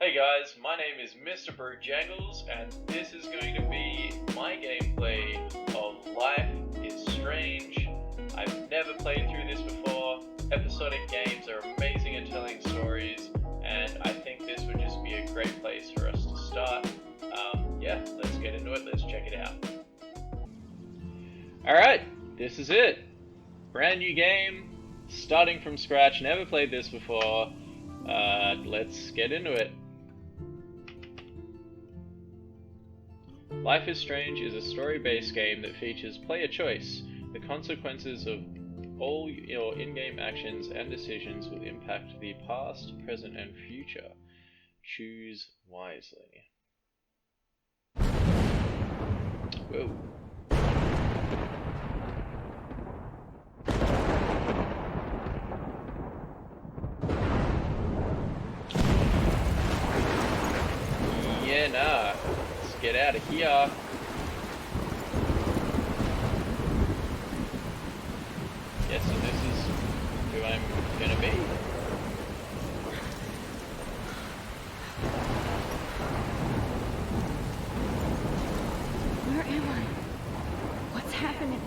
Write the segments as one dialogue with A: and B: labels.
A: Hey guys, my name is Mr. Jangles, and this is going to be my gameplay of Life is Strange. I've never played through this before. Episodic games are amazing at telling stories, and I think this would just be a great place for us to start. Yeah, let's get into it, let's check it out. Alright, this is it. Brand new game, starting from scratch, never played this before. Let's get into it. Life is Strange is a story-based game that features player choice. The consequences of all your in-game actions and decisions will impact the past, present, and future. Choose wisely. Whoa. Yeah, nah. Let's get out of here. Yeah, so this is who I'm gonna be.
B: Where am I? What's happening?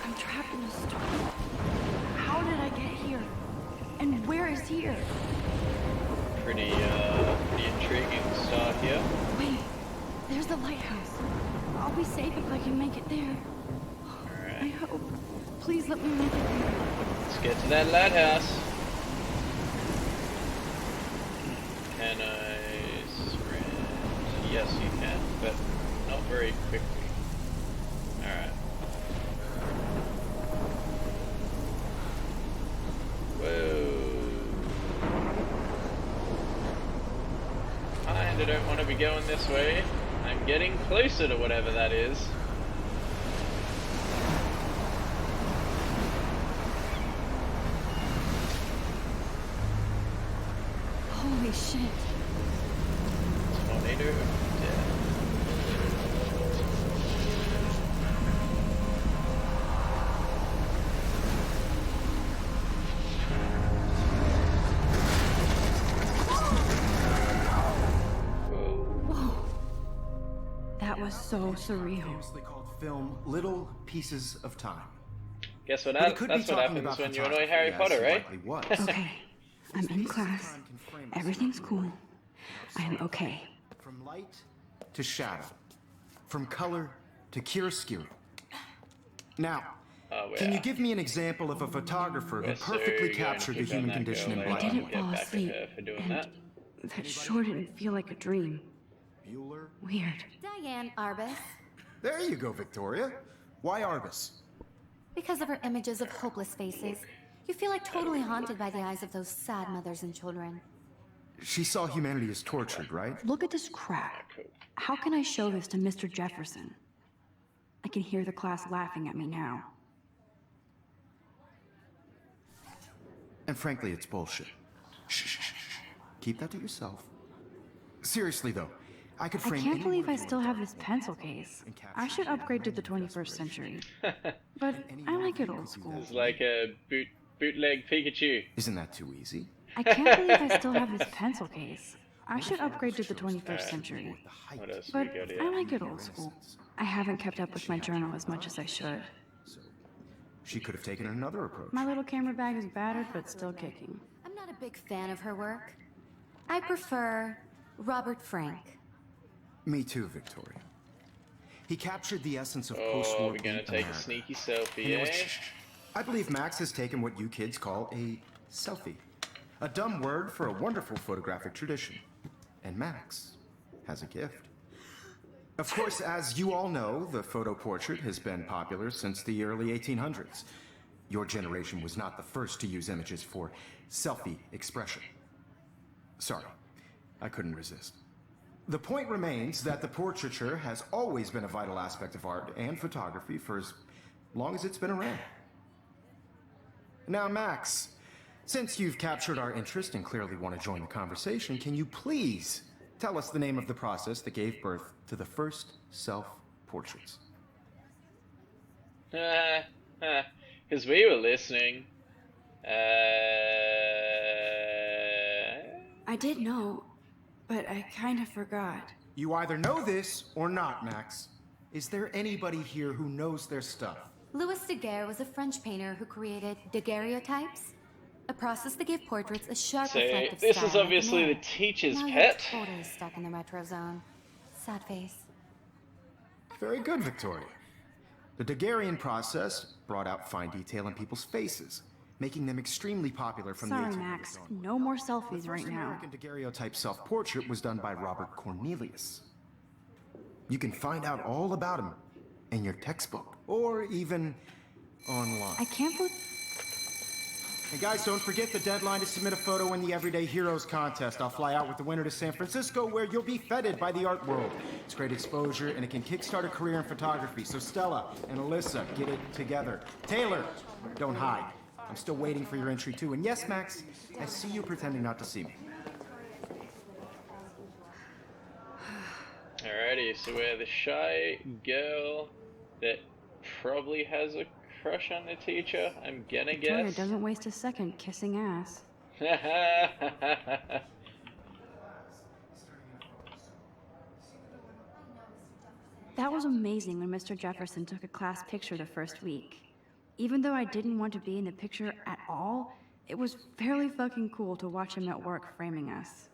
B: I'm trapped in a storm. How did I get here? And where is here?
A: Pretty intriguing start here.
B: Wait, there's the lighthouse. I'll be safe if I can make it there.
A: Alright.
B: I hope. Please let me make it there.
A: Let's get to that lighthouse. Can I sprint? Yes, you can, but not very quickly. Alright. Whoa. Kinda don't want to be going this way. I'm getting closer to whatever that is.
B: Holy shit.
A: Tornado of death.
B: Whoa. That was so surreal.
C: Famously called film Little Pieces of Time.
A: Guess what?
C: But he could be
A: That's what
C: talking
A: happens
C: about
A: when you annoy
C: photography,
A: Harry
C: as
A: Potter,
C: he
A: right?
C: likely was.
B: Okay, I'm in class. Everything's cool. I am okay.
C: From light to shadow, from color to chiaroscuro. Now, can you give me an example of a photographer who perfectly captured the human condition in
B: I
C: black and
B: didn't
C: white?
B: fall asleep, and that sure didn't feel like a dream.
C: Bueller?
B: Weird.
D: Diane Arbus,
C: There you go, Victoria. Why Arbus?
D: because of her images of hopeless faces, you feel like totally haunted by the eyes of those sad mothers and children.
C: She saw humanity as tortured, right?
B: Look at this crap. How can I show this to Mr. Jefferson? I can hear the class laughing at me now.
C: And frankly, it's bullshit. Shh, shh, shh, shh. Keep that to yourself. Seriously, though, I could
B: I
C: frame
B: can't
C: any
B: believe I
C: word you
B: still
C: want
B: have
C: to
B: this pencil case.
C: and capture
B: I should
C: the
B: upgrade to the
C: random
B: 21st century.
C: desperation.
B: But I like it old school.
A: It's like a bootleg Pikachu.
C: Isn't that too easy?
B: I can't believe I still have this pencil case. I should upgrade to the 21st century.
A: What else
B: But
A: we got
B: I
A: here?
B: like it old school. I haven't kept up with my journal as much as I should.
C: So, she could have taken another approach.
B: My little camera bag is battered but still kicking.
D: I'm not a big fan of her work. I prefer Robert Frank.
C: Me too, Victoria. He captured the essence of
A: Oh,
C: post-war
A: we're gonna
C: beat
A: take a
C: America.
A: sneaky
C: You know
A: selfie,
C: what?
A: eh?
C: Shh, shh, shh. I believe Max has taken what you kids call a selfie. A dumb word for a wonderful photographic tradition. And Max has a gift. Of course, as you all know, the photo portrait has been popular since the early 1800s. Your generation was not the first to use images for selfie expression. Sorry, I couldn't resist. The point remains that the portraiture has always been a vital aspect of art and photography for as long as it's been around. Now, Max, since you've captured our interest and clearly want to join the conversation, can you please tell us the name of the process that gave birth to the first self-portraits?
A: Because we were listening.
B: I did know, but I kind of forgot.
C: You either know this or not, Max. Is there anybody here who knows their stuff?
D: Louis Daguerre was a French painter who created daguerreotypes, a process that gave portraits a sharp
A: So
D: reflective
A: this
D: style
A: is
D: like
A: obviously
D: an
A: the
D: air.
A: teacher's
D: Now
A: pet.
D: you're totally stuck in the retro zone. Sad face.
C: Very good, Victoria. The Daguerrean process brought out fine detail in people's faces, making them extremely popular from
B: Sorry,
C: the 1800s
B: Max.
C: on.
B: No more
C: The
B: selfies
C: first
B: right now.
C: American daguerreotype self-portrait was done by Robert Cornelius. You can find out all about him in your textbook, or even online.
B: I can't believe...
C: And guys, don't forget the deadline to submit a photo in the Everyday Heroes contest. I'll fly out with the winner to San Francisco, where you'll be feted by the art world. It's great exposure, and it can kickstart a career in photography. So Stella and Alyssa, get it together. Taylor, don't hide. I'm still waiting for your entry too. And yes, Max, I see you pretending not to see me.
A: Alrighty, so we're the shy girl that probably has a crush on the teacher, I'm gonna
B: Victoria
A: guess.
B: doesn't waste a second kissing ass. That was amazing when Mr. Jefferson took a class picture the first week. Even though I didn't want to be in the picture at all, it was fairly fucking cool to watch him at work framing us.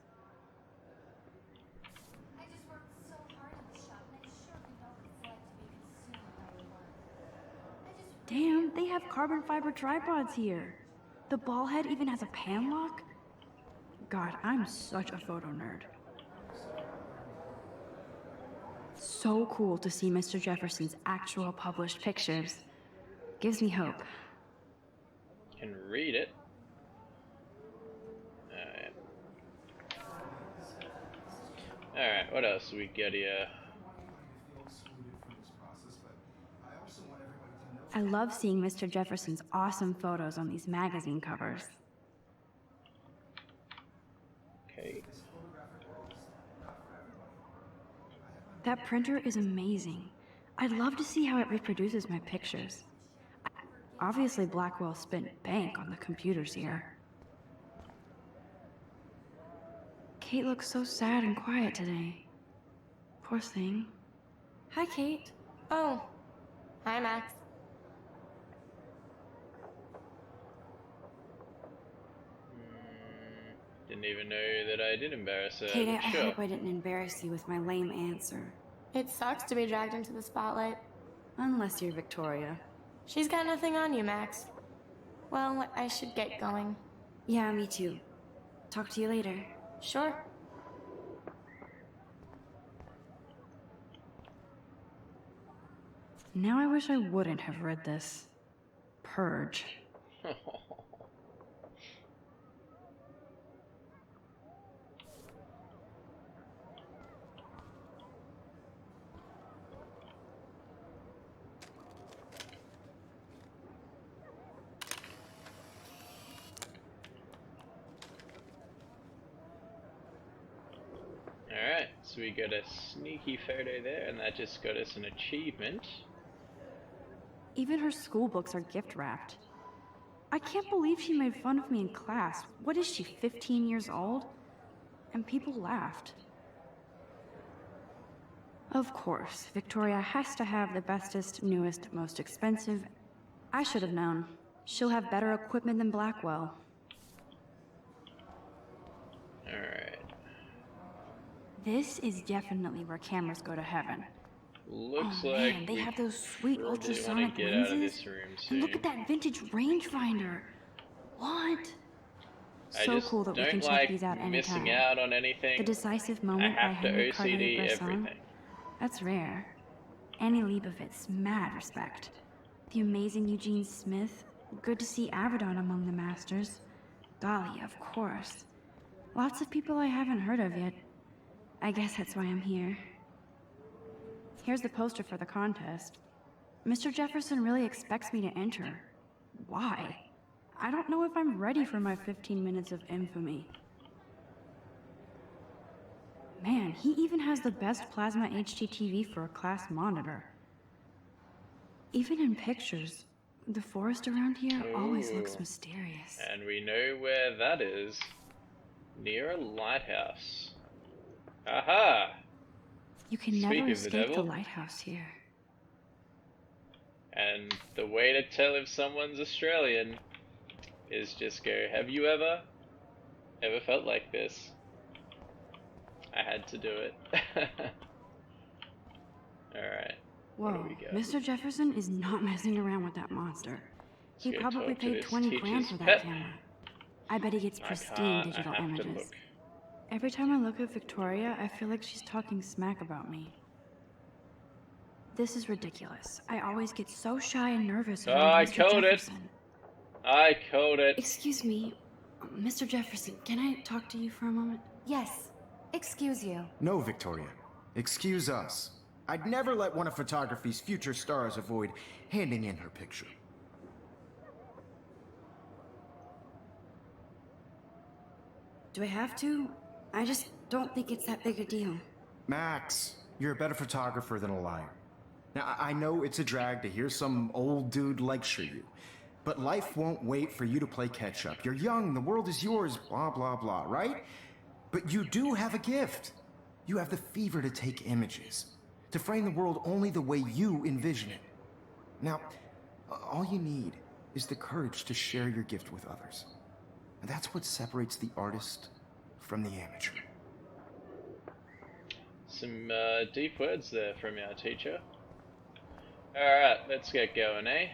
D: I just worked so hard in the shop, and I surely know what it's like to be consumed by your work.
B: Damn, they have carbon fiber tripods here. The ball head even has a pan lock? God, I'm such a photo nerd. So cool to see Mr. Jefferson's actual published pictures. Gives me hope.
A: Can read it. Alright, what else do we got here?
B: I love seeing Mr. Jefferson's awesome photos on these magazine covers.
A: Okay.
B: That printer is amazing. I'd love to see how it reproduces my pictures. Obviously, Blackwell spent bank on the computers here. Kate looks so sad and quiet today. Poor thing. Hi, Kate.
E: Oh, hi, Max.
A: Didn't even know that I did embarrass her.
B: Kate, I
A: but sure.
B: hope I didn't embarrass you with my lame answer.
E: It sucks to be dragged into the spotlight.
B: Unless you're Victoria.
E: She's got nothing on you, Max. Well, I should get going.
B: Yeah, me too. Talk to you later.
E: Sure.
B: Now I wish I wouldn't have read this. Purge.
A: Alright, so we got a sneaky photo there, and that just got us an achievement.
B: Even her school books are gift wrapped. I can't believe she made fun of me in class. What is she, 15 years old? And people laughed. Of course, Victoria has to have the bestest, newest, most expensive. I should have known. She'll have better equipment than Blackwell.
A: Alright.
B: This is definitely where cameras go to heaven.
A: Looks
B: Oh
A: like
B: man, they
A: we
B: have those sweet
A: probably wanna
B: ultrasonic
A: get out of
B: lenses.
A: this room
B: And look
A: soon.
B: at that vintage rangefinder. What?
A: I
B: So
A: just
B: cool that we
A: don't
B: can check
A: like
B: these out
A: missing
B: anytime.
A: out on anything.
B: The Decisive
A: I
B: Moment by
A: have to
B: Henry Carter
A: OCD
B: Bresson.
A: everything.
B: That's rare. Annie Leibovitz, mad respect. The amazing Eugene Smith. Good to see Avedon among the masters. Golly, of course. Lots of people I haven't heard of yet. I guess that's why I'm here. Here's the poster for the contest. Mr. Jefferson really expects me to enter. Why? I don't know if I'm ready for my 15 minutes of infamy. Man, he even has the best plasma HDTV for a class monitor. Even in pictures, The forest around here always
A: Ooh.
B: looks mysterious.
A: And we know where that is. Near a lighthouse. Aha!
B: You can
A: Speak
B: never
A: of the
B: escape the
A: devil.
B: lighthouse here.
A: And the way to tell if someone's Australian is just go, have you ever felt like this? I had to do it. Alright. Where do
B: Whoa,
A: we go?
B: Mr. Jefferson is not messing around with that monster. He
A: go
B: probably
A: talk to
B: paid
A: this
B: 20 grand
A: teacher's
B: for that
A: pet.
B: camera. I bet he gets
A: I
B: pristine
A: can't,
B: digital
A: I have to
B: images.
A: look.
B: Every time I look at Victoria, I feel like she's talking smack about me. This is ridiculous. I always get so shy and nervous around
A: I
B: Mr.
A: called it.
B: Jefferson.
A: I called it.
B: Excuse me, Mr. Jefferson, can I talk to you for a moment?
D: Yes. Excuse you.
C: No, Victoria. Excuse us. I'd never let one of photography's future stars avoid handing in her picture.
B: Do I have to? I just don't think it's that big a deal.
C: Max, you're a better photographer than a liar. Now, I know it's a drag to hear some old dude lecture you, but life won't wait for you to play catch up. You're young, the world is yours, blah, blah, blah, right? But you do have a gift. You have the fever to take images, to frame the world only the way you envision it. Now, all you need is the courage to share your gift with others. And that's what separates the artist from the amateur.
A: Some deep words there from our teacher. Alright, let's get going, eh?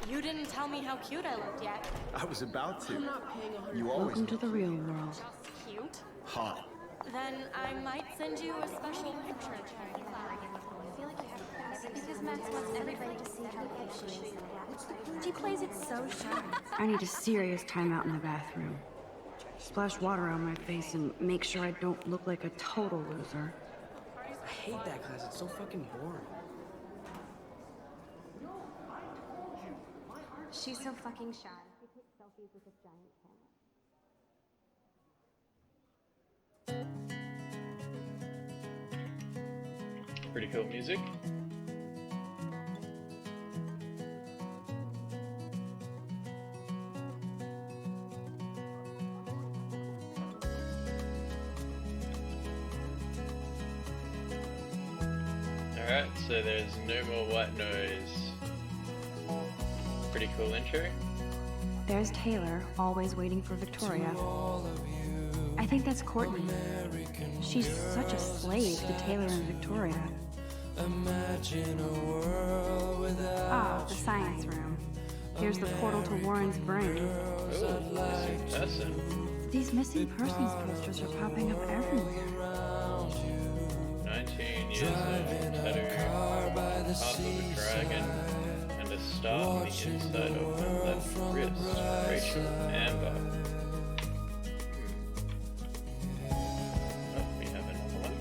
E: You didn't tell me how cute I looked yet.
C: I was about to. You always
B: Welcome to the real world.
E: Cute?
C: hot.
E: Then I might send you a special picture.
D: Because Max wants everybody to see how good she is. She plays it so shy.
B: I need a serious timeout in the bathroom. Splash water on my face and make sure I don't look like a total loser.
F: I hate that class. It's so fucking boring.
D: She's so fucking shy. She takes selfies with this giant camera.
A: Pretty cool music. Alright, so there's no more white noise. Pretty cool intro.
B: There's Taylor, always waiting for Victoria. I think that's Courtney. She's such a slave to Taylor and Victoria. Ah, the science room. Here's the portal to Warren's brain.
A: Oh, missing person.
B: These missing persons posters are popping up everywhere.
A: 19 years old, tattoo, half of a dragon, and a star on the inside of her left wrist. Rachel Amber. Oh, we have another one.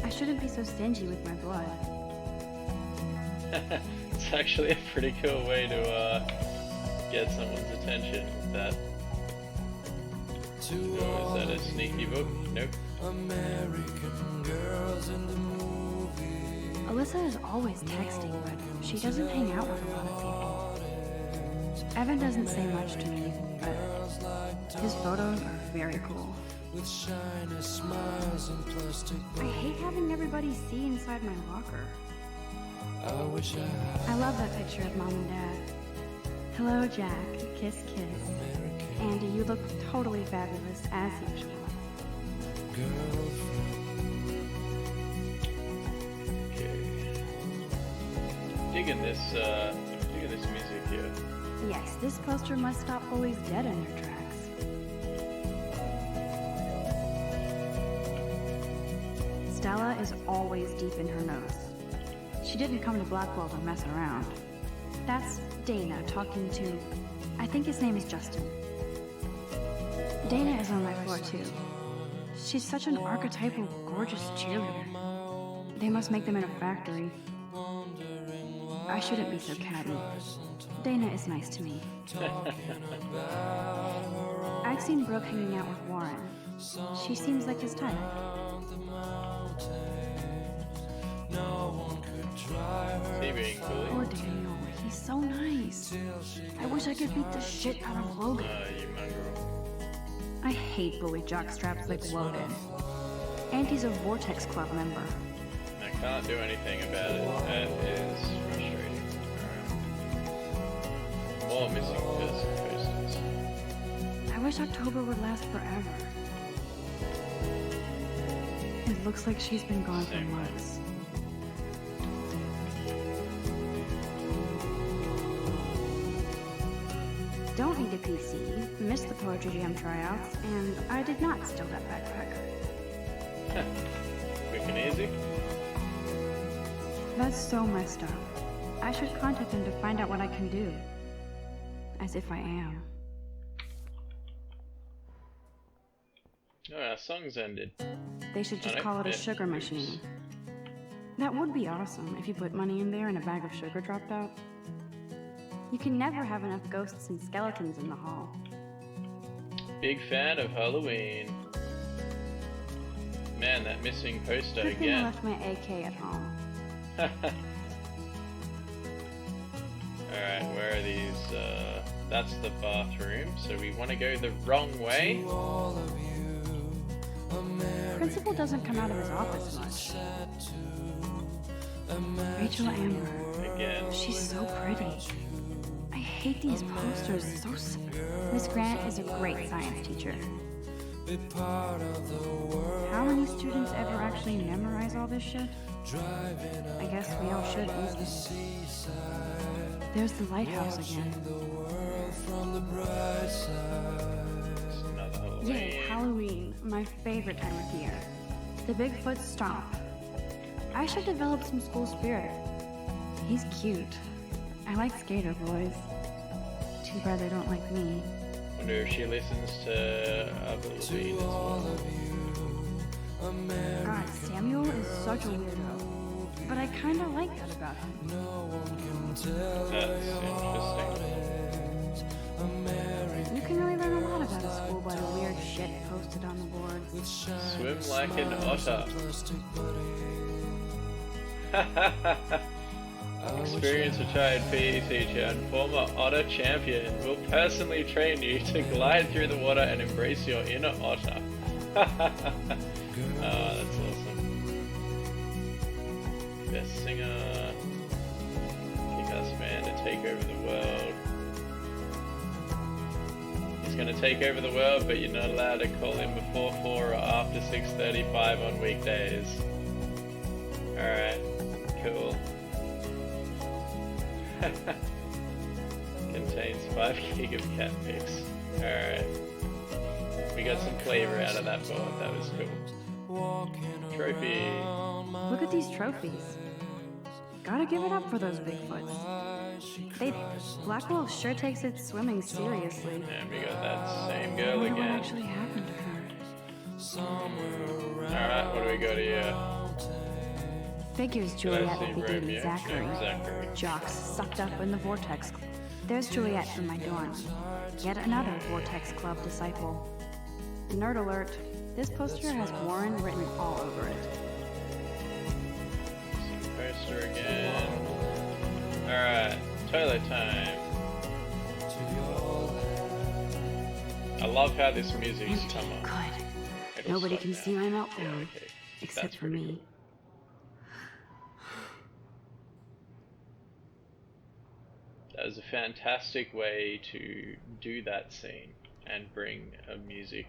B: I shouldn't be so stingy with my blood.
A: It's actually a pretty cool way to get someone's attention with that. Oh, is that a sneaky book? Nope.
B: Alyssa is always texting, but she doesn't hang out with a lot of people. Evan doesn't say much to me, but his photos are very cool. I hate having everybody see inside my locker. I love that picture of Mom and Dad. Hello, Jack. Kiss, kiss. Andy, you look totally fabulous, as usual.
A: Okay. Digging this music here.
B: Yes, this poster must stop bullies dead in their tracks. Stella is always deep in her nose. She didn't come to Blackwell to mess around. That's Dana talking to... I think his name is Justin. Dana is on my floor too. She's such an archetypal, gorgeous cheerleader. They must make them in a factory. I shouldn't be so catty. Dana is nice to me. I've seen Brooke hanging out with Warren. She seems like his type.
A: Is he being bullied?
B: Poor Daniel, he's so nice. I wish I could beat the shit out of Logan.
A: You mongrel.
B: I hate bully jockstraps like Logan. And he's a Vortex Club member.
A: I can't do anything about it. That is frustrating. Alright. More missing person posters.
B: I wish October would last forever. It looks like she's been gone for
A: Same.
B: months. Don't need a PC, missed the Poetry Jam tryouts, and I did not steal that backpack.
A: Quick and easy.
B: That's so messed up. I should contact them to find out what I can do. As if I am.
A: Oh, our song's ended.
B: They should just
A: Alright,
B: call it a
A: yeah,
B: sugar
A: oops.
B: machine. That would be awesome if you put money in there and a bag of sugar dropped out. You can never have enough ghosts and skeletons in the hall.
A: Big fan of Halloween. Man, that missing poster
B: Good thing I
A: again.
B: left my AK at home.
A: Alright, where are these? That's the bathroom, so we want to go the wrong way.
B: Principal doesn't come out of his office much. Rachel Amber.
A: Again.
B: She's so pretty. I hate these posters. So Miss Grant is a great science teacher. How many students ever actually memorize all this shit? I guess we all should these days. There's the lighthouse again.
A: It's another Halloween.
B: Yay, Halloween, my favorite time of year. The Bigfoot Stomp. I should develop some school spirit. He's cute. I like skater boys. Too bad they don't like me.
A: Wonder if she listens to Levine as well.
B: God, Samuel is such a weirdo. But I kinda like that about him.
A: That's interesting.
B: You can really learn a lot about a school by the weird shit posted on the board.
A: Swim like an otter. Experienced retired PE teacher and former otter champion will personally train you to glide through the water and embrace your inner otter. Oh, that's awesome. Best singer. Kick-ass band to take over the world. He's gonna take over the world, but you're not allowed to call him before 4 or after 6:35 on weekdays. Alright, cool. Contains 5 gig of cat pics. Alright. We got some flavor out of that board, that was cool. Trophy.
B: Look at these trophies. Gotta give it up for those Bigfoots. Blackwell sure takes its swimming seriously.
A: And we got that same
B: I
A: girl
B: wonder what
A: again.
B: actually happened to her.
A: Alright, what do we got here?
B: Figures
A: Did I
B: Juliet
A: see
B: will be dating
A: Romeo?
B: Zachary.
A: No, Zachary.
B: Jocks sucked up in the Vortex. There's Juliet from my dorm. Yet another Vortex Club disciple. Nerd alert. This poster has Warren written all over it.
A: Some poster again. Alright, toilet time. I love how this music's
B: Empty.
A: come on.
B: Good.
A: It'll
B: Nobody
A: stop
B: can
A: now.
B: see my meltdown.
A: Okay,
B: Except
A: that's
B: for
A: pretty
B: me.
A: cool. That was a fantastic way to do that scene and bring a music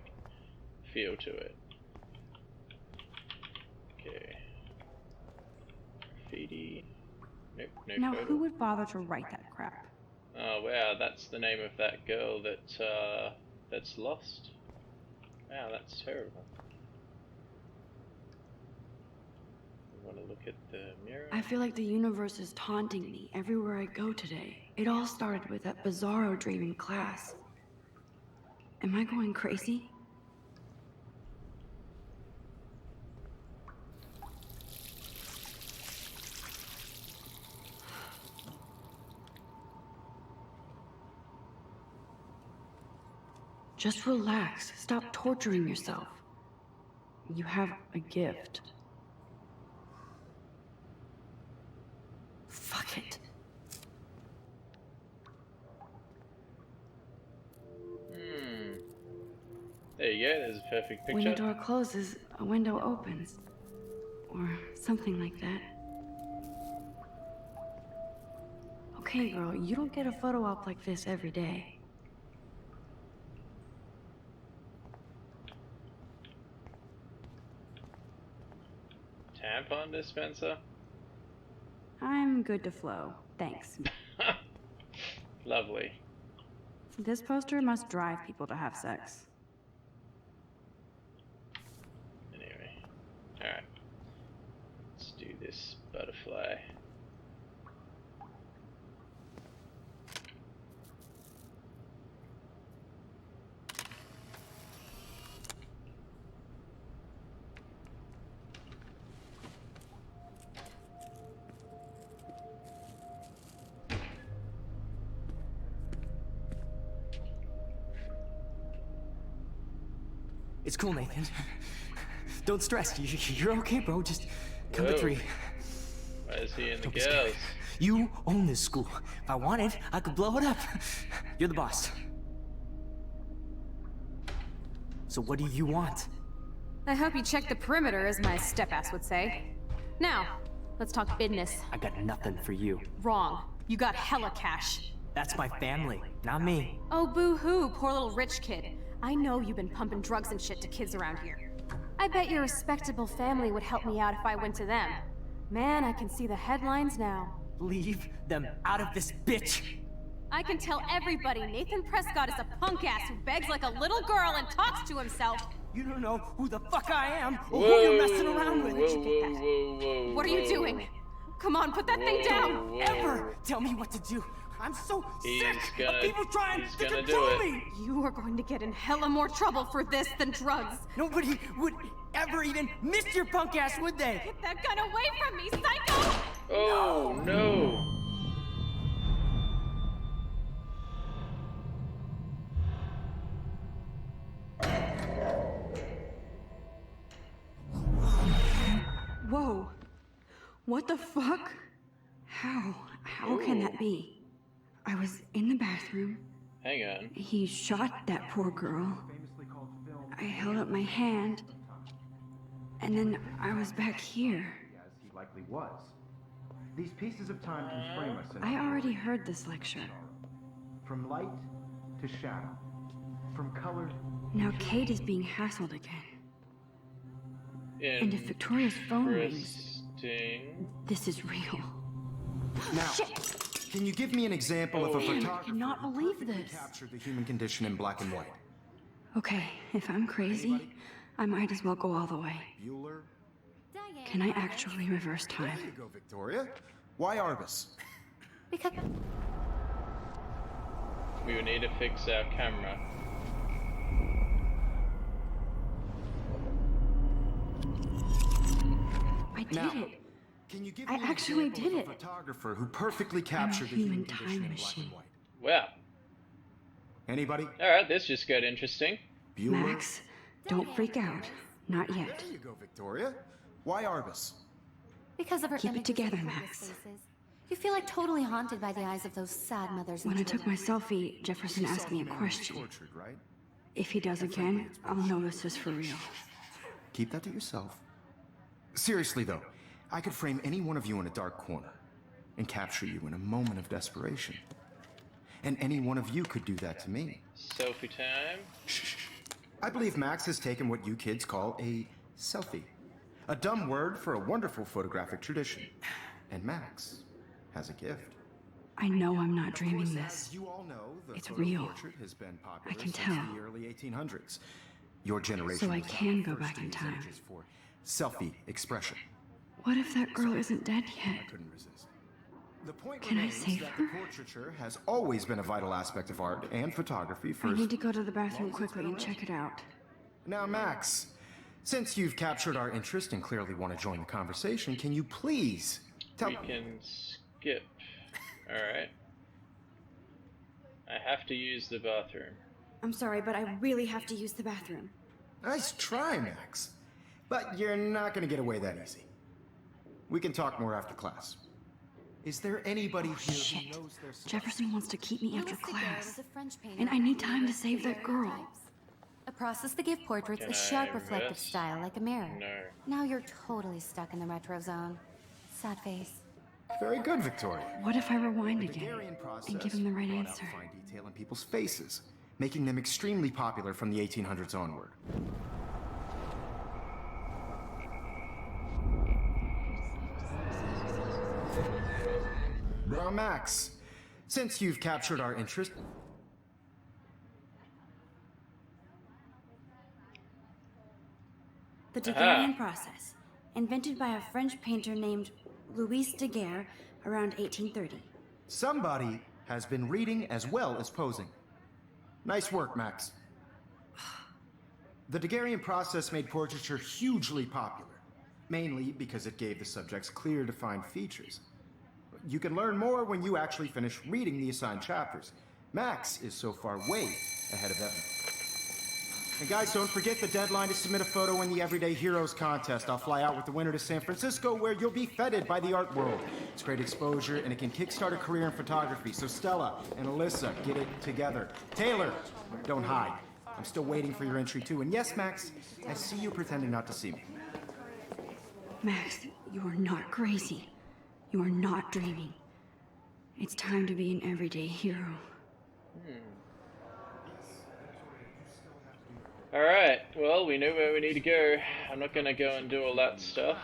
A: feel to it. Okay. Graffiti. Nope, no
B: Now,
A: photo.
B: who would bother to write that crap?
A: Oh wow, that's the name of that girl that's lost. Wow, that's terrible. You want to look at the mirror?
B: I feel like the universe is taunting me everywhere I go today. It all started with that bizarro dream in class. Am I going crazy? Just relax. Stop torturing yourself. You have a gift.
A: There you go, there's a perfect
B: When a
A: picture.
B: door closes, a window opens. Or something like that. Okay, girl, you don't get a photo op like this every day.
A: Tampon dispenser?
B: I'm good to flow, thanks.
A: Lovely.
B: This poster must drive people to have sex.
A: Anyway. Alright. Let's do this butterfly.
F: It's cool, Nathan. Don't stress. You're okay, bro. Just count to
A: Whoa.
F: 3.
A: Why is he in the
F: Don't be
A: girls?
F: scared. You own this school. If I wanted, I could blow it up. You're the boss. So what do you want?
G: I hope you check the perimeter, as my step-ass would say. Now, let's talk business.
F: I got nothing for you.
G: Wrong. You got hella cash.
F: That's my family, not me.
G: Oh, boo-hoo, poor little rich kid. I know you've been pumping drugs and shit to kids around here. I bet your respectable family would help me out if I went to them. Man, I can see the headlines now.
F: Leave them out of this bitch.
G: I can tell everybody Nathan Prescott is a punk ass who begs like a little girl and talks to himself.
F: You don't know who the fuck I am or
A: Whoa,
F: who you're messing around with.
A: whoa,
G: What are you doing? Come on, put that thing down!
A: whoa.
F: Ever tell me what to do. I'm so
A: He's
F: sick
A: gonna-
F: of people trying
A: he's
F: to
A: gonna do
F: control
A: it.
F: me.
G: You are going to get in hella more trouble for this than drugs.
F: Nobody would ever even miss your punk ass, would they?
G: Get that gun away from me, psycho!
A: Oh no!
B: Whoa. What the fuck? How? How can that be? I was in the bathroom.
A: Hang on.
B: He shot that poor girl. I held up my hand. And then I was back here.
C: As he likely was. These pieces of time can frame us in
B: I already heard this lecture.
C: from light to shadow, from color.
B: Now Kate is being hassled again. And if Victoria's phone rings,
A: Interesting.
B: this is real.
C: Now, can you give me an example of a
B: Man, I
C: photographer
B: cannot
C: who
B: believe
C: perfectly
B: this.
C: captured the human condition in black and white?
B: Okay, if I'm crazy, I might as well go all the way.
C: Bueller?
D: Diane,
B: Can I actually reverse time?
C: There you go, Victoria. Why Arbus?
D: Because
A: We will need to fix our camera.
B: I did
C: Now,
B: it.
C: Can you give
B: I
C: me an
B: actually
C: example
B: did
C: of a
B: it.
C: photographer who perfectly captured the
B: human
C: human
B: time
C: condition in black
B: machine.
C: and white?
A: Wow.
C: Anybody?
A: Alright, this just got interesting.
C: Bueller?
B: Max, don't freak out. Not yet.
C: There you go, Victoria. Why Arbus?
D: because of her
B: Keep it
D: images
B: together,
D: of
B: Max.
D: hopeless faces, you feel like totally haunted by the eyes of those sad mothers and
B: When I took
D: children.
B: my selfie, Jefferson asked me a question.
C: Tortured, right?
B: If he does again, I'll know this is for real.
C: Keep that to yourself. Seriously, though, I could frame any one of you in a dark corner and capture you in a moment of desperation. And any one of you could do that to me.
A: Selfie time.
C: I believe Max has taken what you kids call a selfie. A dumb word for a wonderful photographic tradition. And Max has a gift.
B: I know I'm not dreaming
C: As
B: this.
C: you all know, the
B: It's
C: photo
B: real.
C: portrait has been popular
B: I can
C: since
B: tell.
C: the early 1800s. Your generation
B: So I
C: was the
B: can go
C: first
B: back
C: to
B: in
C: use
B: time.
C: images for selfie expression.
B: What if that girl isn't dead yet?
C: I couldn't resist. The point
B: Can I
C: remains
B: save
C: that
B: her?
C: the portraiture has always been a vital aspect of art and photography for
B: I need to go to the bathroom quickly and check it out.
C: Now, Max, since you've captured our interest and clearly want to join the conversation, can you please tell
A: We can skip. Alright. I have to use the bathroom.
B: I'm sorry, but I really have to use the bathroom.
C: Nice try, Max. But you're not going to get away that easy. We can talk more after class. Is there anybody here who
B: Shit.
C: knows their
B: Jefferson wants to keep me after
D: Louis Figueroa
B: class.
D: was a French painter
B: And I need
D: who
B: time to
D: created
B: save that girl.
D: stereotypes. A Process the gift portraits
A: Can
D: a sharp
A: I
D: reflective
A: invest?
D: style like a mirror.
A: No.
D: Now you're totally stuck in the retro zone. Sad face.
C: Very good, Victoria.
B: What if I rewind
C: The
B: again
C: Daguerrean process
B: and give him the right
C: brought out
B: answer?
C: fine detail in people's faces, making them extremely popular from the 1800s onward. Now, Max, since you've captured our interest,
B: The Daguerrean process, invented by a French painter named Louis Daguerre around 1830.
C: somebody has been reading as well as posing. Nice work, Max. The Daguerrean process made portraiture hugely popular, mainly because it gave the subjects clear, defined features. You can learn more when you actually finish reading the assigned chapters. Max is so far way ahead of Evan. And guys, don't forget the deadline to submit a photo in the Everyday Heroes contest. I'll fly out with the winner to San Francisco, where you'll be feted by the art world. It's great exposure, and it can kickstart a career in photography. So Stella and Alyssa, get it together. Taylor, don't hide. I'm still waiting for your entry too. And yes, Max, I see you pretending not to see me.
B: Max, you are not crazy. You are not dreaming. It's time to be an everyday hero.
A: Alright, well, we know where we need to go. I'm not gonna go and do all that stuff.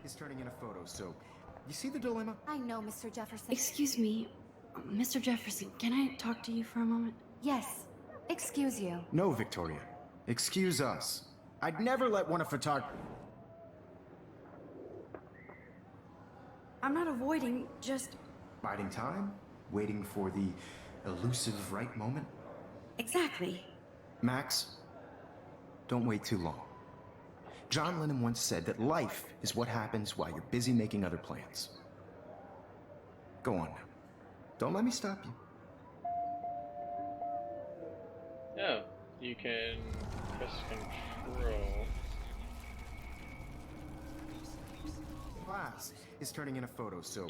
C: He's turning in a photo, so you see the dilemma?
D: I know, Mr. Jefferson.
B: Excuse me, Mr. Jefferson, can I talk to you for a moment?
D: Yes. Excuse you.
C: No, Victoria. Excuse us. I'd never let one of photography.
B: I'm not avoiding, just...
C: Biding time? Waiting for the elusive right moment?
B: Exactly.
C: Max, don't wait too long. John Lennon once said that life is what happens while you're busy making other plans. Go on now. Don't let me stop you.
A: Oh, you can press control.
C: Class is turning in a photo, so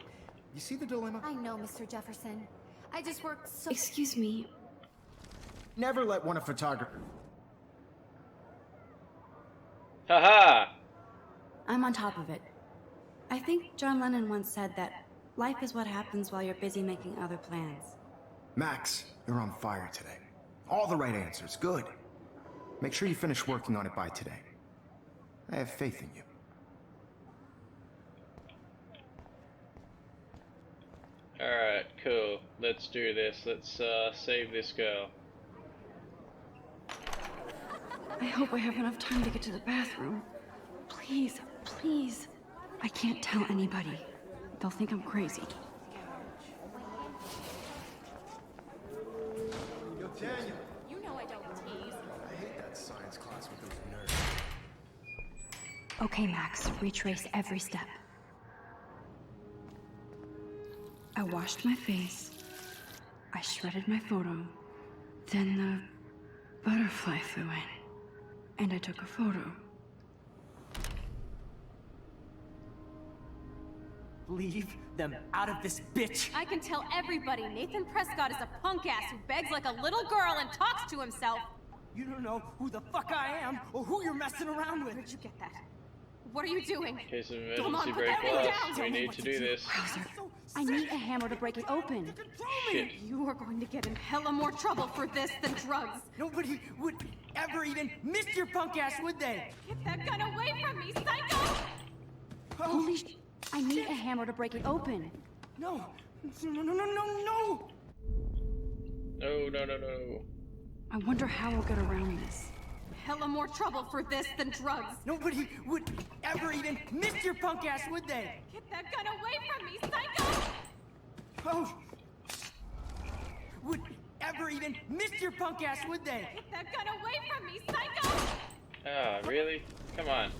C: you see the dilemma?
D: I know, Mr. Jefferson. I just worked so...
B: Excuse me,
C: Never let one of photography.
A: Haha!
B: I'm on top of it. I think John Lennon once said that life is what happens while you're busy making other plans.
C: Max, you're on fire today. All the right answers. Good. Make sure you finish working on it by today. I have faith in you.
A: Alright, cool. Let's do this. Let's save this girl.
B: I hope I have enough time to get to the bathroom. Please, please. I can't tell anybody. They'll think I'm crazy.
C: Yo, Daniel.
G: You know I don't tease.
C: I hate that science class with those nerds.
B: Okay, Max, retrace every step. I washed my face. I shredded my photo. Then the butterfly flew in. And I took a photo.
F: Leave them out of this bitch.
G: I can tell everybody Nathan Prescott is a punk ass who begs like a little girl and talks to himself.
F: You don't know who the fuck I am or who you're messing around with.
G: Where'd you get that? What are you doing?
A: In case of
G: Come on,
A: emergency
G: put
A: break
G: that thing
A: glass,
G: down.
A: we
F: Tell me
A: need
F: what
A: to
F: to
A: do
F: do.
A: this.
B: Browser, I need a hammer to break it open.
A: Shit.
G: You are going to get in hella more trouble for this than drugs.
F: Nobody would ever even miss your punk ass, would they?
G: Get that gun away from me, psycho!
B: Holy I need a hammer to break it open.
F: No. No, no, no, no, no!
A: No, no, no, no.
B: I wonder how we'll get around this.
G: Hella more trouble for this than drugs.
F: Nobody would ever even miss your punk ass, would they?
G: Get that gun away from me, psycho!
F: Oh. Would ever even miss your punk ass, would they?
G: Get that gun away from me, psycho!
A: Ah, really? Come on.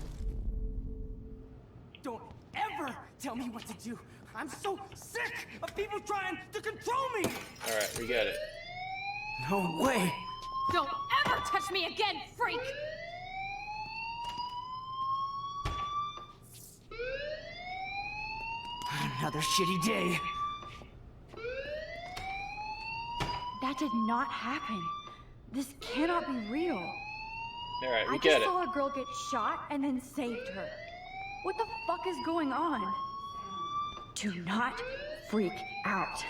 F: Don't ever tell me what to do. I'm so sick of people trying to control me.
A: Alright, we got it.
F: No way.
G: Don't ever touch me again, freak!
F: Another shitty day.
B: That did not happen. This cannot be real.
A: Alright, we
B: I
A: get
B: just
A: it.
B: saw a girl get shot and then saved her. What the fuck is going on? Do not freak out.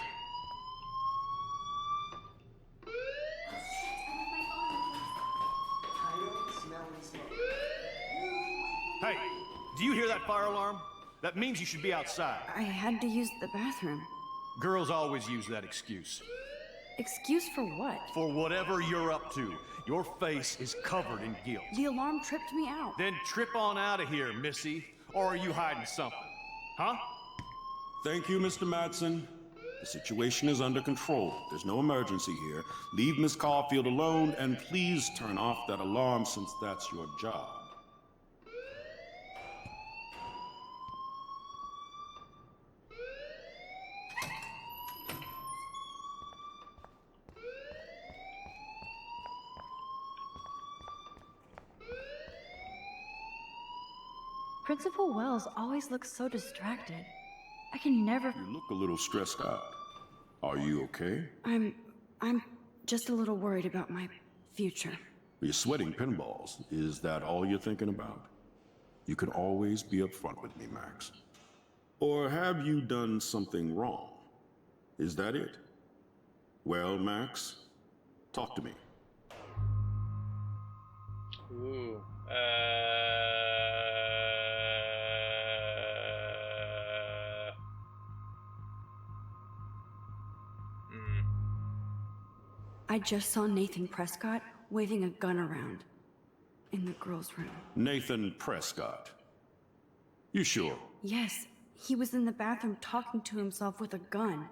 H: Hey, do you hear that fire alarm? That means you should be outside.
B: I had to use the bathroom.
H: Girls always use that excuse.
B: Excuse for what?
H: For whatever you're up to, your face is covered in guilt.
B: The alarm tripped me out.
H: Then trip on out of here, Missy. Or are you hiding something? Huh?
I: Thank you, Mr. Madsen. The situation is under control. There's no emergency here. Leave Miss Caulfield alone, and please turn off that alarm since that's your job.
B: Principal Wells always looks so distracted. I can never...
I: You look a little stressed out. Are you okay?
B: I'm just a little worried about my future.
I: You're sweating pinballs. Is that all you're thinking about? You can always be upfront with me, Max. Or have you done something wrong? Is that it? Well, Max, talk to me.
A: Ooh.
B: I just saw Nathan Prescott waving a gun around in the girls' room.
I: Nathan Prescott. You sure?
B: Yes, he was in the bathroom talking to himself with a gun.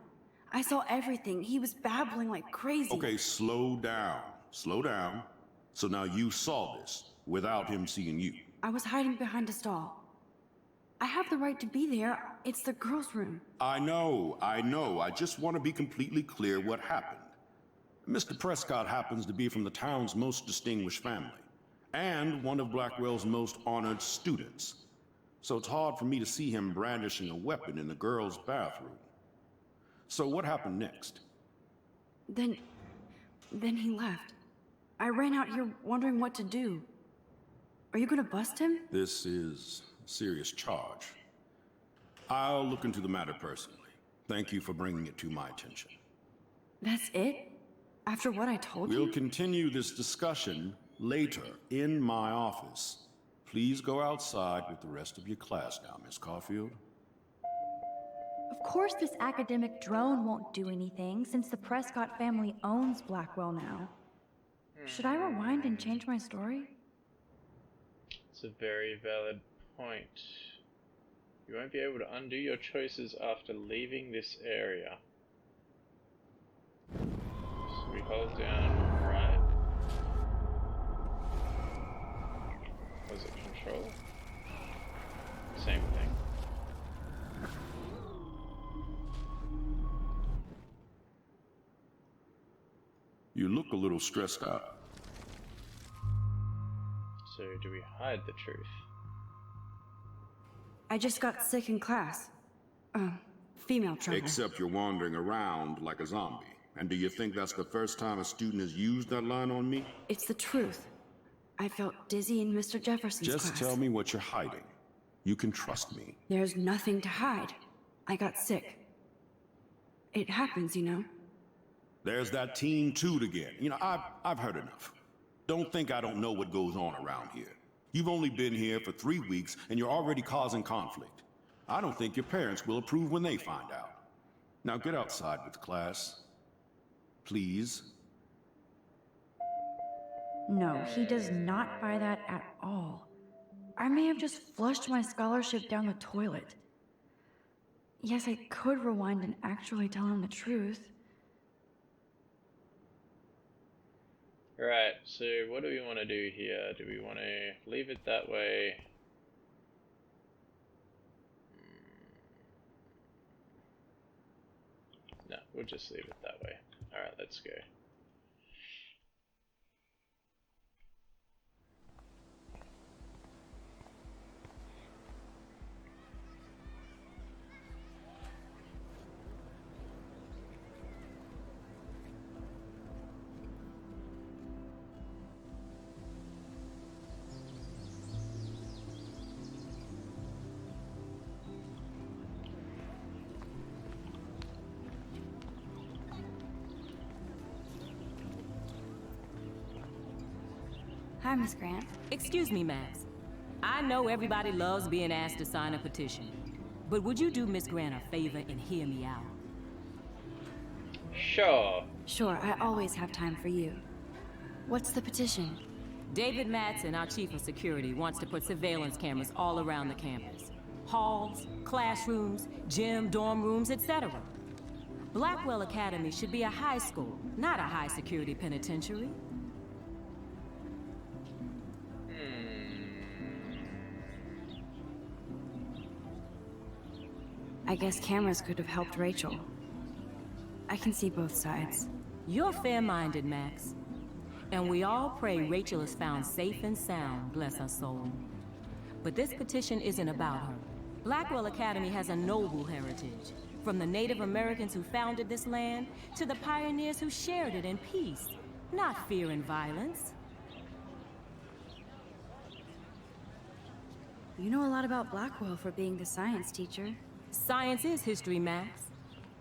B: I saw everything. He was babbling like crazy.
I: Okay, slow down. Slow down. So now you saw this without him seeing you.
B: I was hiding behind a stall. I have the right to be there. It's the girls' room.
I: I know. I just want to be completely clear what happened. Mr. Prescott happens to be from the town's most distinguished family, and one of Blackwell's most honored students. So it's hard for me to see him brandishing a weapon in the girls' bathroom. So what happened next?
B: Then he left. I ran out here wondering what to do. Are you gonna bust him?
I: This is a serious charge. I'll look into the matter personally. Thank you for bringing it to my attention.
B: That's it? After what I told you?
I: We'll continue this discussion later in my office. Please go outside with the rest of your class now, Miss Caulfield.
J: Of course this academic drone won't do anything, since the Prescott family owns Blackwell now.
B: Should I rewind and change my story?
A: It's a very valid point. You won't be able to undo your choices after leaving this area. So we hold down right. Was it control? Same thing.
I: You look a little stressed out.
A: So do we hide the truth?
B: I just got sick in class. Female trouble.
I: Except you're wandering around like a zombie. And do you think that's the first time a student has used that line on me?
B: It's the truth. I felt dizzy in Mr. Jefferson's class.
I: Just tell me what you're hiding. You can trust me.
B: There's nothing to hide. I got sick. It happens, you know.
I: There's that Team Toot again. You know, I've heard enough. Don't think I don't know what goes on around here. You've only been here for 3 weeks, and you're already causing conflict. I don't think your parents will approve when they find out. Now get outside with class. Please.
B: No, he does not buy that at all. I may have just flushed my scholarship down the toilet. Yes, I could rewind and actually tell him the truth.
A: Right, so what do we want to do here? Do we want to leave it that way? No, we'll just leave it that way. Alright, let's go.
B: Hi, Miss Grant.
K: Excuse me, Max. I know everybody loves being asked to sign a petition, but would you do Miss Grant a favor and hear me out?
A: Sure.
B: Sure, I always have time for you. What's the petition?
K: David Madsen, our chief of security, wants to put surveillance cameras all around the campus. Halls, classrooms, gym, dorm rooms, etc. Blackwell Academy should be a high school, not a high-security penitentiary.
B: I guess cameras could have helped Rachel. I can see both sides.
K: You're fair-minded, Max. And we all pray Rachel is found safe and sound, bless her soul. But this petition isn't about her. Blackwell Academy has a noble heritage, from the Native Americans who founded this land to the pioneers who shared it in peace, not fear and violence.
B: You know a lot about Blackwell for being the science teacher.
K: Science is history, Max.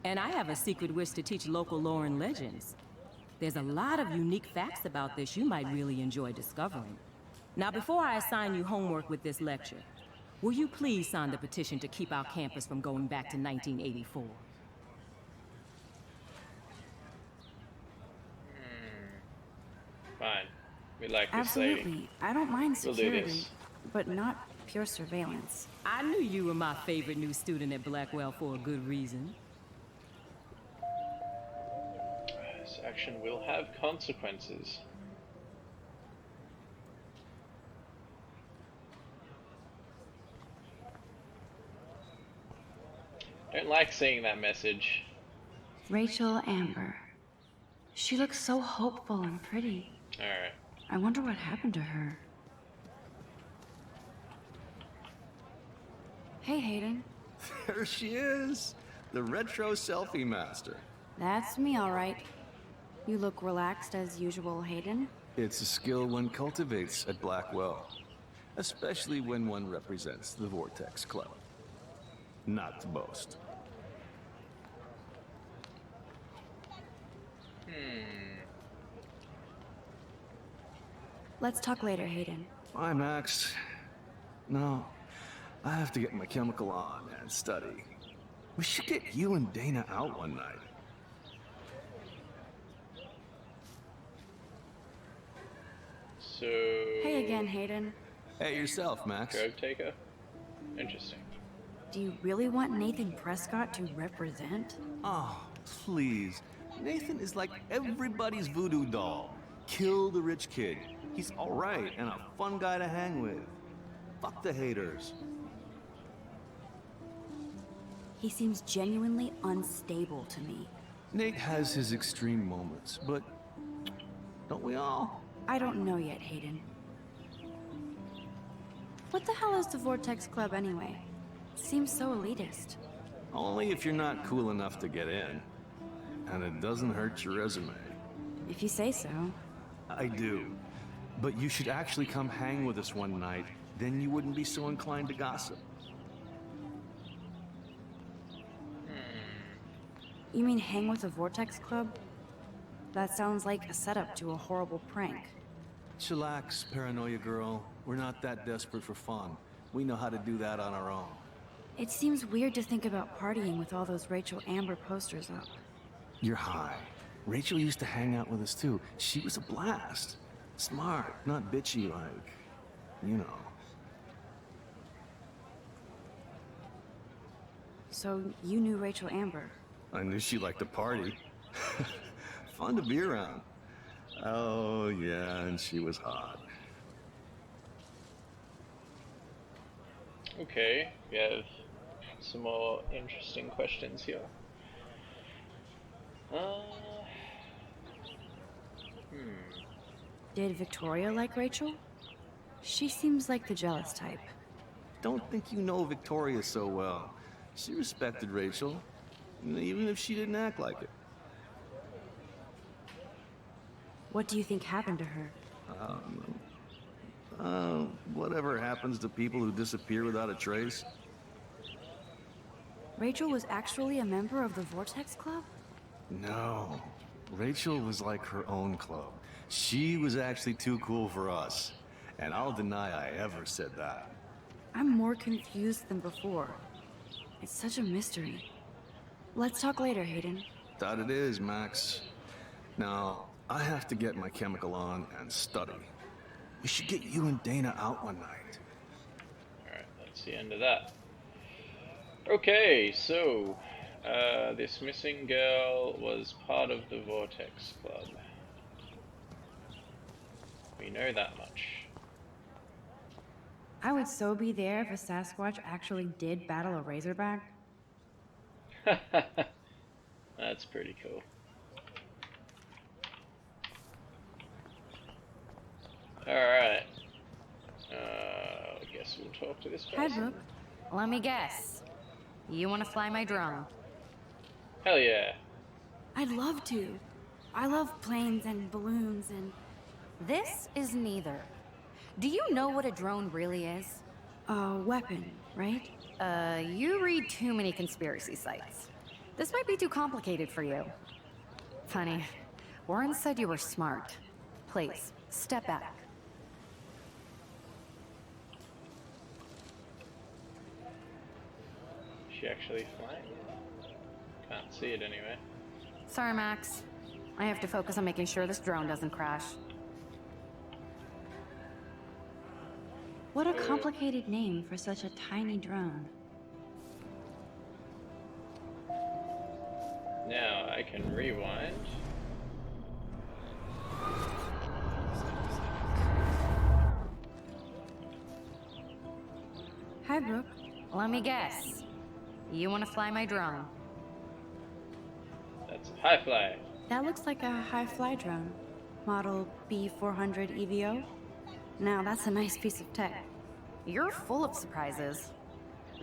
K: And I have a secret wish to teach local lore and legends. There's a lot of unique facts about this you might really enjoy discovering. Now, before I assign you homework with this lecture, will you please sign the petition to keep our campus from going back to 1984?
A: Fine. We like this
B: Absolutely.
A: lady.
B: I don't mind
A: We'll do
B: security,
A: this.
B: but not pure surveillance.
K: I knew you were my favorite new student at Blackwell for a good reason.
A: This action will have consequences. Don't like seeing that message.
B: Rachel Amber. She looks so hopeful and pretty.
A: Alright.
B: I wonder what happened to her. Hey, Hayden.
H: There she is, the retro selfie master.
B: That's me, all right. You look relaxed as usual, Hayden.
H: It's a skill one cultivates at Blackwell, especially when one represents the Vortex Club. Not to boast.
B: Let's talk later, Hayden.
H: Bye, Max. No, I have to get my chemical on and study. We should get you and Dana out one night.
A: So...
B: Hey again, Hayden.
H: Hey, yourself, Max.
A: Drug taker? Interesting.
B: Do you really want Nathan Prescott to represent?
H: Oh, please. Nathan is like everybody's voodoo doll. Kill the rich kid. He's alright and a fun guy to hang with. Fuck the haters.
B: He seems genuinely unstable to me.
H: Nate has his extreme moments, but don't we all?
B: I don't know yet, Hayden. What the hell is the Vortex Club anyway? Seems so elitist.
H: Only if you're not cool enough to get in. And it doesn't hurt your resume.
B: If you say so.
H: I do. But you should actually come hang with us one night, then you wouldn't be so inclined to gossip.
B: You mean hang with the Vortex Club? That sounds like a setup to a horrible prank.
H: Chillax, paranoia girl. We're not that desperate for fun. We know how to do that on our own.
B: It seems weird to think about partying with all those Rachel Amber posters up.
H: You're high. Rachel used to hang out with us too. She was a blast. Smart, not bitchy like, you know.
B: So you knew Rachel Amber?
H: I knew she liked to party. Fun to be around. Oh, yeah, and she was hot.
A: Okay, we have some more interesting questions here.
B: Did Victoria like Rachel? She seems like the jealous type.
H: Don't think you know Victoria so well. She respected Rachel, even if she didn't act like it.
B: What do you think happened to her?
H: Whatever happens to people who disappear without a trace.
B: Rachel was actually a member of the Vortex Club?
H: No. Rachel was like her own club. She was actually too cool for us. And I'll deny I ever said that.
B: I'm more confused than before. It's such a mystery. Let's talk later, Hayden.
H: That it is, Max. Now, I have to get my chemical on and study. We should get you and Dana out one night.
A: Alright, that's the end of that. Okay, so this missing girl was part of the Vortex Club. We know that much.
B: I would so be there if a Sasquatch actually did battle a Razorback.
A: That's pretty cool. Alright. I guess we'll talk to this person.
B: Hi, Brooke.
D: Let me guess. You want to fly my drone?
A: Hell yeah.
B: I'd love to. I love planes and balloons and...
D: This is neither. Do you know what a drone really is?
B: A weapon, right?
D: You read too many conspiracy sites. This might be too complicated for you. Funny, Warren said you were smart. Please, step back.
A: Is she actually flying? Can't see it anyway.
D: Sorry, Max. I have to focus on making sure this drone doesn't crash.
B: What a complicated name for such a tiny drone.
A: Now I can rewind.
B: Hi, Brooke.
D: Let me guess. You want to fly my drone?
A: That's a high fly.
B: That looks like a high-fly drone. Model B400 EVO. Now that's a nice piece of tech.
D: You're full of surprises.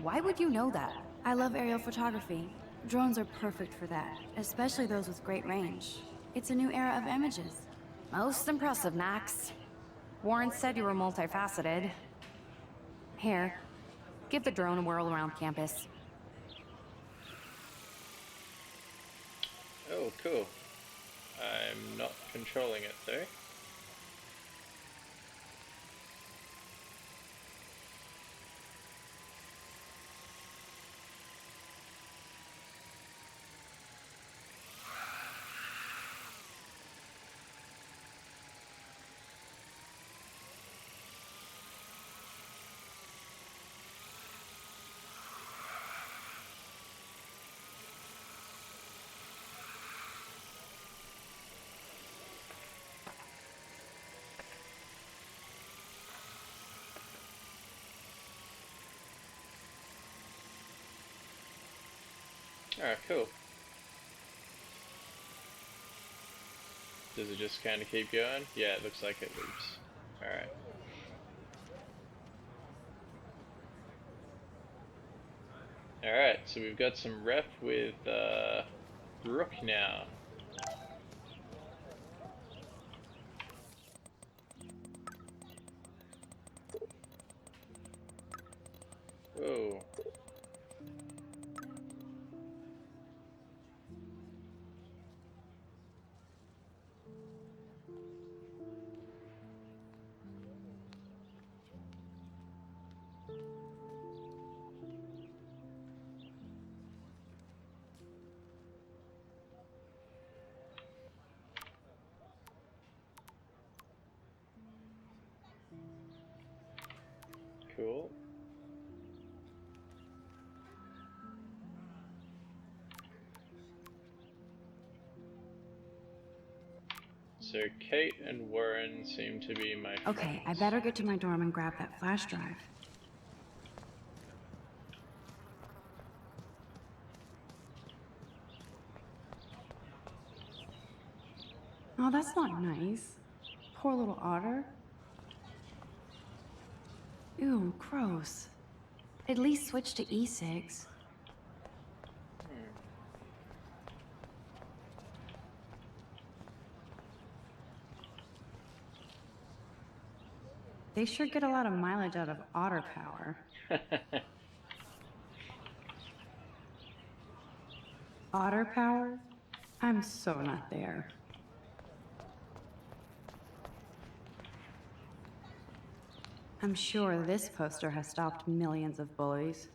D: Why would you know that?
B: I love aerial photography. Drones are perfect for that, especially those with great range. It's a new era of images.
D: Most impressive, Max. Warren said you were multifaceted. Here, give the drone a whirl around campus.
A: Oh, cool. I'm not controlling it though. Alright, cool. Does it just kind of keep going? Yeah, it looks like it loops. Alright. Alright, so we've got some rep with Brooke now. Whoa. Cool. So Kate and Warren seem to be my friends.
B: Okay, I better get to my dorm and grab that flash drive. Oh, that's not nice. Poor little otter. Ew, gross. At least switch to E6. They sure get a lot of mileage out of otter power. Otter power? I'm so not there. I'm sure this poster has stopped millions of bullies.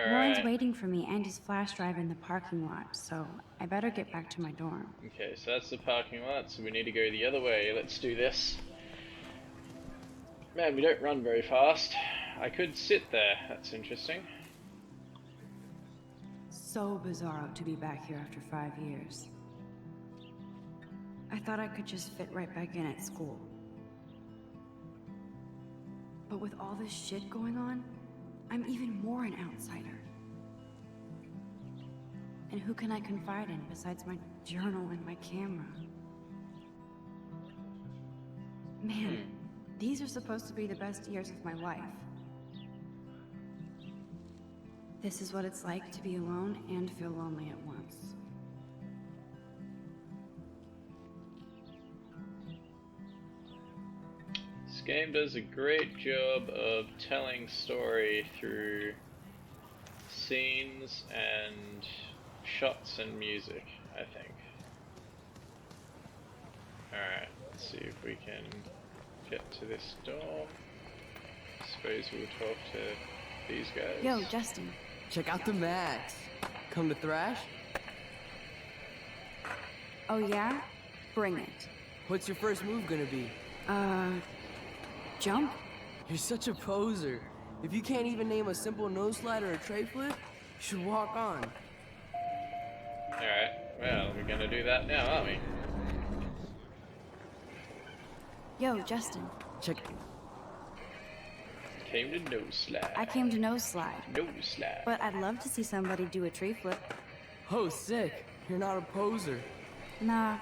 B: Warren's
A: Alright.
B: waiting for me and his flash drive in the parking lot, so I better get back to my dorm.
A: Okay, so that's the parking lot, so we need to go the other way. Let's do this. Man, we don't run very fast. I could sit there. That's interesting.
B: So bizarro to be back here after 5 years. I thought I could just fit right back in at school. But with all this shit going on, I'm even more an outsider. And who can I confide in besides my journal and my camera? Man, these are supposed to be the best years of my life. This is what it's like to be alone and feel lonely at once.
A: This game does a great job of telling story through scenes and shots and music, I think. Alright, let's see if we can get to this door. Suppose we'll talk to these guys.
B: Yo, Justin.
F: Check out the Max. Come to thrash?
B: Oh yeah? Bring it.
F: What's your first move gonna be?
B: Jump?
F: You're such a poser. If you can't even name a simple nose slide or a tray flip, you should walk on.
A: Alright, well, we're gonna do that now, aren't we?
B: Yo, Justin.
F: Check.
A: Came to nose slide.
B: I came to nose slide.
A: Nose slide.
B: But I'd love to see somebody do a tree flip.
F: Oh, sick. You're not a poser.
B: Nah,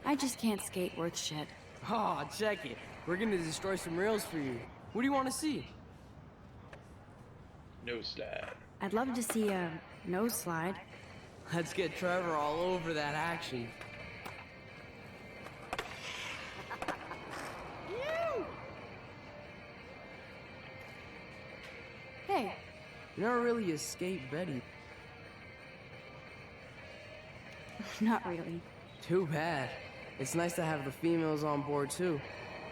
B: I just can't skate worth shit.
F: Aw, check it. We're gonna destroy some rails for you. What do you want to see?
A: Nose slide.
B: I'd love to see a nose slide.
F: Let's get Trevor all over that action.
B: Hey.
F: You never really escaped Betty.
B: Not really.
F: Too bad. It's nice to have the females on board too.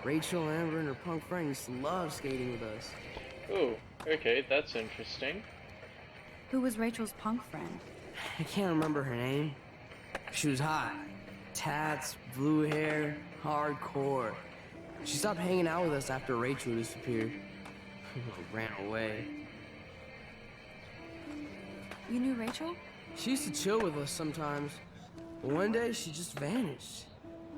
F: Rachel, Amber, and her punk friend used to love skating with us.
A: Oh, okay, that's interesting.
B: Who was Rachel's punk friend?
F: I can't remember her name. She was hot. Tats, blue hair, hardcore. She stopped hanging out with us after Rachel disappeared. Ran away.
B: You knew Rachel?
F: She used to chill with us sometimes. But one day, she just vanished.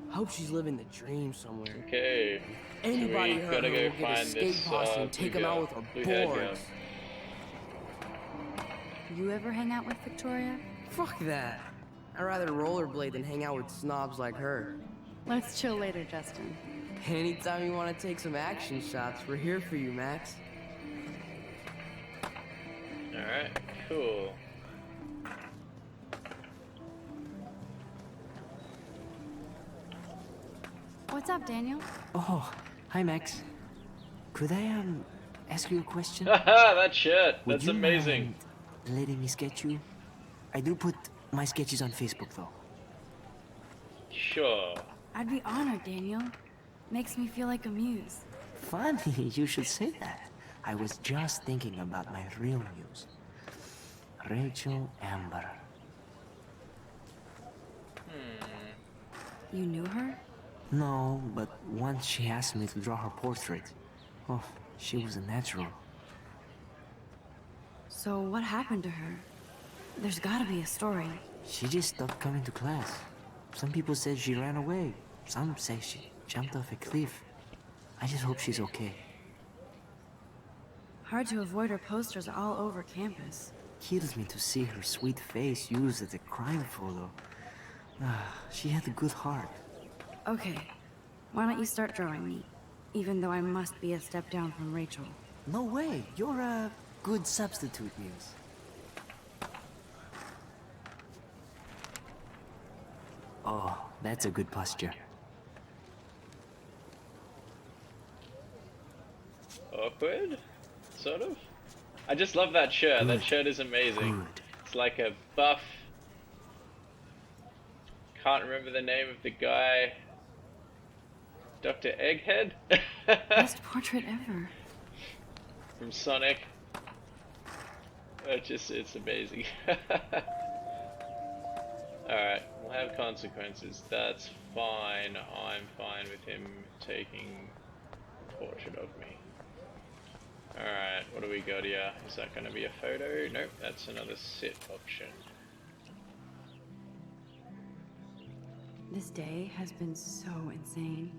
F: I hope she's living the dream somewhere.
A: Okay.
F: Anybody
A: so we
F: heard
A: gotta
F: her
A: go
F: will get a
A: find
F: skate
A: this
F: posse and take them out with our
A: blue-haired girl.
F: boards.
B: You ever hang out with Victoria?
F: Fuck that. I'd rather rollerblade than hang out with snobs like her.
B: Let's chill later, Justin.
F: Anytime you want to take some action shots, we're here for you, Max.
A: Alright, cool.
B: What's up, Daniel?
L: Oh, hi Max. Could I ask you a question?
A: Haha, that shirt!
L: Would
A: That's
L: you
A: amazing.
L: mind letting me sketch you? I do put my sketches on Facebook though.
A: Sure.
B: I'd be honored, Daniel. Makes me feel like a muse.
L: Funny, you should say that. I was just thinking about my real muse. Rachel Amber.
B: You knew her?
L: No, but once she asked me to draw her portrait. Oh, she was a natural.
B: So what happened to her? There's gotta be a story.
L: She just stopped coming to class. Some people said she ran away. Some say she jumped off a cliff. I just hope she's okay.
B: Hard to avoid her posters all over campus.
L: Kills me to see her sweet face used as a crime photo. She had a good heart.
B: Okay, why don't you start drawing me? Even though I must be a step down from Rachel.
L: No way, you're a good substitute, Muse. Oh, that's a good posture.
A: Awkward? Sort of? I just love that shirt.
L: Good.
A: That shirt is amazing.
L: Good.
A: It's like a buff. Can't remember the name of the guy. Dr. Egghead?
B: Best portrait ever.
A: From Sonic. It's amazing. Alright, we'll have consequences. That's fine. I'm fine with him taking a portrait of me. Alright, what do we got here? Is that going to be a photo? Nope, that's another sit option.
B: This day has been so insane.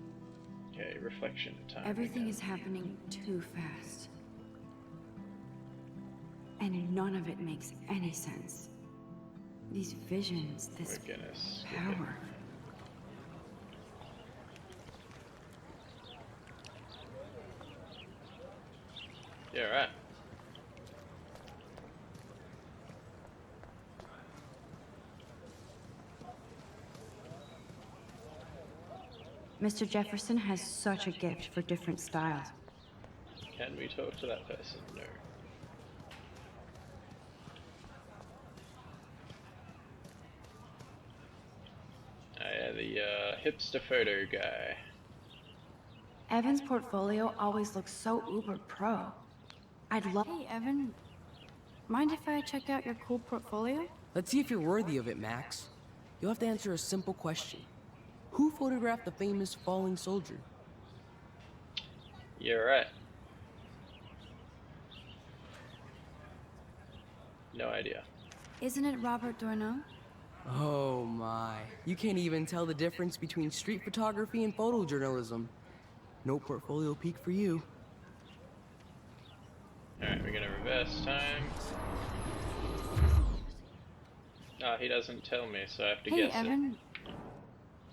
A: Okay, reflection time.
B: Everything is happening too fast. And none of it makes any sense. These visions, this power.
A: Yeah, right.
B: Mr. Jefferson has such a gift for different styles.
A: Can we talk to that person? No. Yeah, the hipster photo guy.
B: Evan's portfolio always looks so uber pro. I'd love— Hey, Evan. Mind if I check out your cool portfolio?
F: Let's see if you're worthy of it, Max. You'll have to answer a simple question. Who photographed the famous falling soldier?
A: You're right. No idea.
B: Isn't it Robert Doisneau?
F: Oh my. You can't even tell the difference between street photography and photojournalism. No portfolio peak for you.
A: Alright, we're gonna reverse time. Oh, he doesn't tell me, so I have to
B: Hey,
A: guess
B: Evan.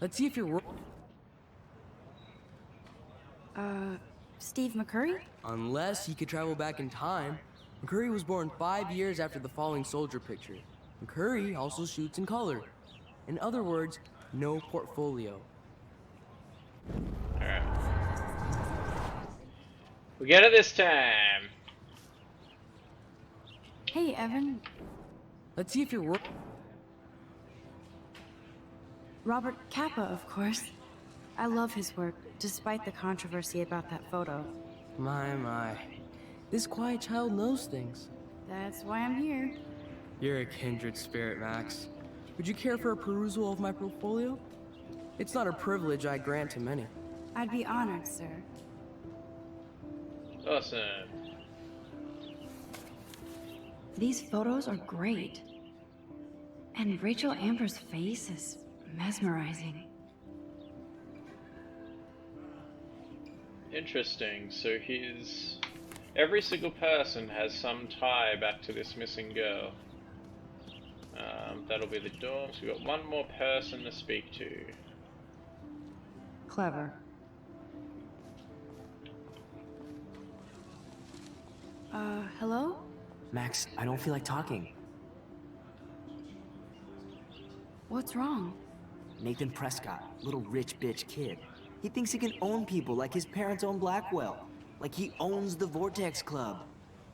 F: Let's see if you're
B: Steve McCurry?
F: Unless he could travel back in time. McCurry was born 5 years after the falling soldier picture. McCurry also shoots in color. In other words, no portfolio.
A: Alright. We get it this time!
B: Hey, Evan.
F: Let's see if you're
B: Robert Capa, of course. I love his work, despite the controversy about that photo.
F: My. This quiet child knows things.
B: That's why I'm here.
F: You're a kindred spirit, Max. Would you care for a perusal of my portfolio? It's not a privilege I grant to many.
B: I'd be honored, sir.
A: Awesome.
B: These photos are great. And Rachel Amber's face is mesmerizing.
A: Interesting. So every single person has some tie back to this missing girl. That'll be the dorms. We've got one more person to speak to.
B: Clever. Hello?
L: Max, I don't feel like talking.
B: What's wrong?
L: Nathan Prescott, little rich bitch kid. He thinks he can own people like his parents own Blackwell. Like he owns the Vortex Club.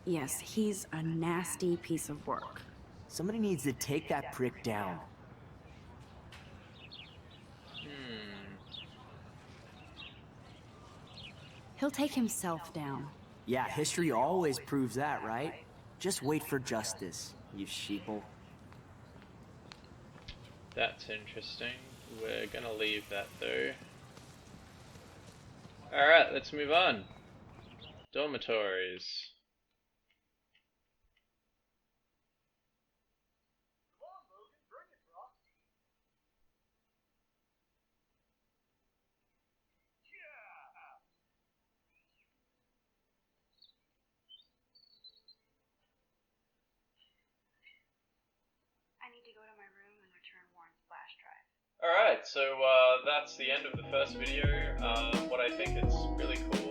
B: Yes, he's a nasty piece of work.
L: Somebody needs to take that prick down.
B: He'll take himself down.
L: Yeah, history always proves that, right? Just wait for justice, you sheeple.
A: That's interesting. We're gonna leave that though. Alright, let's move on. Dormitories.
B: I need to go to my room and return Warren's flash drive.
A: Alright, so that's the end of the first video. What I think is really cool